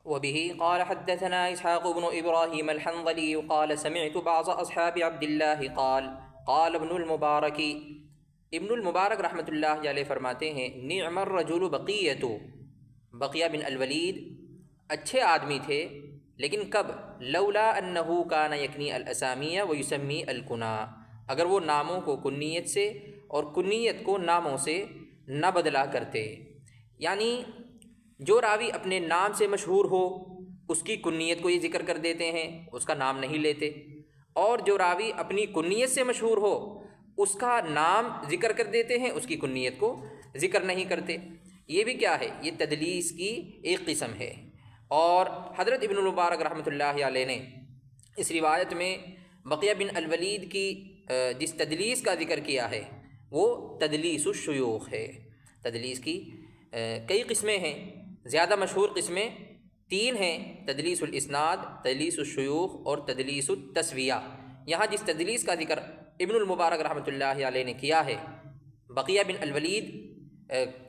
وبه قال حدثنا إسحاق بن إبراهيم الحنظلي قال سمعت بعض أصحاب عبد الله قال ابن المبارک رحمۃ اللہ علیہ فرماتے ہیں نعم الرجل بقیۃ، بقیہ بن الولید اچھے آدمی تھے، لیکن کب؟ لولا انہ کان یکنی الاسامیہ ویسمی الکنا، اگر وہ ناموں کو کنیت سے اور کنیت کو ناموں سے نہ بدلا کرتے، یعنی جو راوی اپنے نام سے مشہور ہو اس کی کنیت کو یہ ذکر کر دیتے ہیں، اس کا نام نہیں لیتے، اور جو راوی اپنی کنیت سے مشہور ہو اس کا نام ذکر کر دیتے ہیں، اس کی کنیت کو ذکر نہیں کرتے۔ یہ بھی کیا ہے؟ یہ تدلیس کی ایک قسم ہے۔ اور حضرت ابن المبارک رحمۃ اللہ علیہ نے اس روایت میں بقیہ بن الولید کی جس تدلیس کا ذکر کیا ہے وہ تدلیس الشیوخ ہے۔ تدلیس کی کئی قسمیں ہیں، زیادہ مشہور قسمیں تین ہیں: تدلیس الاسناد، تدلیس الشیوخ اور تدلیس التسویہ۔ یہاں جس تدلیس کا ذکر ابن المبارک رحمۃ اللہ علیہ نے کیا ہے بقیہ بن الولید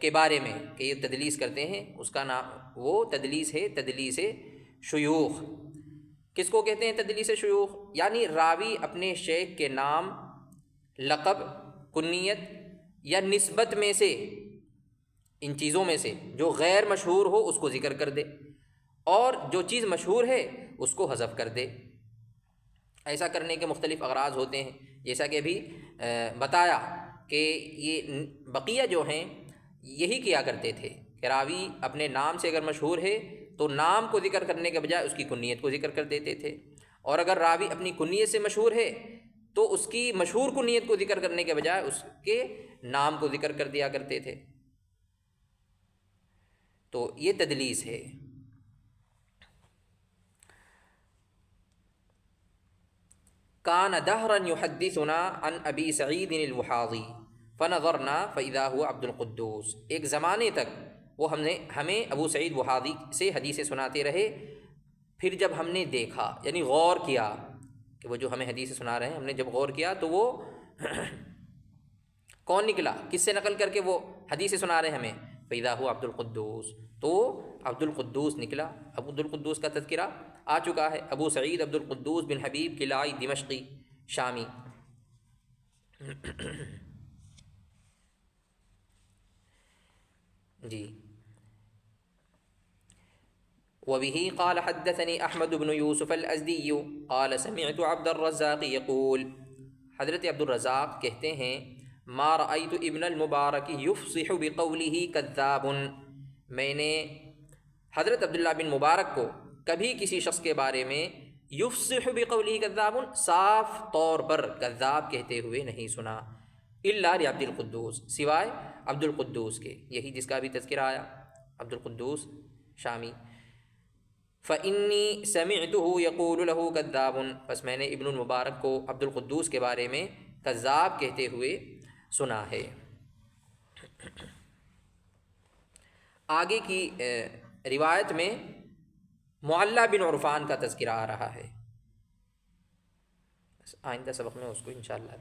کے بارے میں کہ یہ تدلیس کرتے ہیں، اس کا نام وہ تدلیس ہے تدلیس شیوخ۔ کس کو کہتے ہیں تدلیس شیوخ؟ یعنی راوی اپنے شیخ کے نام، لقب، کنیت یا نسبت میں سے، ان چیزوں میں سے جو غیر مشہور ہو اس کو ذکر کر دے، اور جو چیز مشہور ہے اس کو حذف کر دے۔ ایسا کرنے کے مختلف اغراض ہوتے ہیں، جیسا کہ ابھی بتایا کہ یہ بقیہ جو ہیں یہی کیا کرتے تھے کہ راوی اپنے نام سے اگر مشہور ہے تو نام کو ذکر کرنے کے بجائے اس کی کنیت کو ذکر کر دیتے تھے، اور اگر راوی اپنی کنیت سے مشہور ہے تو اس کی مشہور کنیت کو ذکر کرنے کے بجائے اس کے نام کو ذکر کر دیا کرتے تھے۔ تو یہ تدلیس ہے۔ کان دہرا یحدثنا عن ابی سعید الوحاضی فنظرنا فاذا هو عبد القدوس، ایک زمانے تک وہ ہمیں ابو سعید وحاضی سے حدیثیں سناتے رہے، پھر جب ہم نے دیکھا یعنی غور کیا کہ وہ جو ہمیں حدیثیں سنا رہے ہیں، ہم نے جب غور کیا تو وہ کون نکلا، کس سے نقل کر کے وہ حدیثیں سنا رہے ہیں ہمیں؟ فاذا هو عبد القدوس، تو عبد القدوس نکلا۔ عبد القدوس کا تذکرہ آ چکا ہے، ابو سعید عبد القدوس بن حبیب کلائی دمشقی شامی۔ جی وبه قال حدثني احمد بن يوسف الازدي قال سمعت عبد الرزاق يقول، حضرت عبد الرزاق کہتے ہیں ما رأيت ابن المبارک يفصح بقوله كذاب، میں نے حضرت عبداللہ بن مبارک کو کبھی کسی شخص کے بارے میں یفصح بقوله كذاب صاف طور پر کذاب کہتے ہوئے نہیں سنا، الا لعبد القدوس، سوائے عبد القدوس کے، یہی جس کا بھی تذکرہ آیا عبد القدوس شامی۔ فإنی سمعته يقول له كذاب، پس میں نے ابن المبارک کو عبد القدوس کے بارے میں کذاب کہتے ہوئے سنا ہے۔ آگے کی روایت میں معلّہ بن عرفان کا تذکرہ آ رہا ہے، آئندہ سبق میں اس کو انشاءاللہ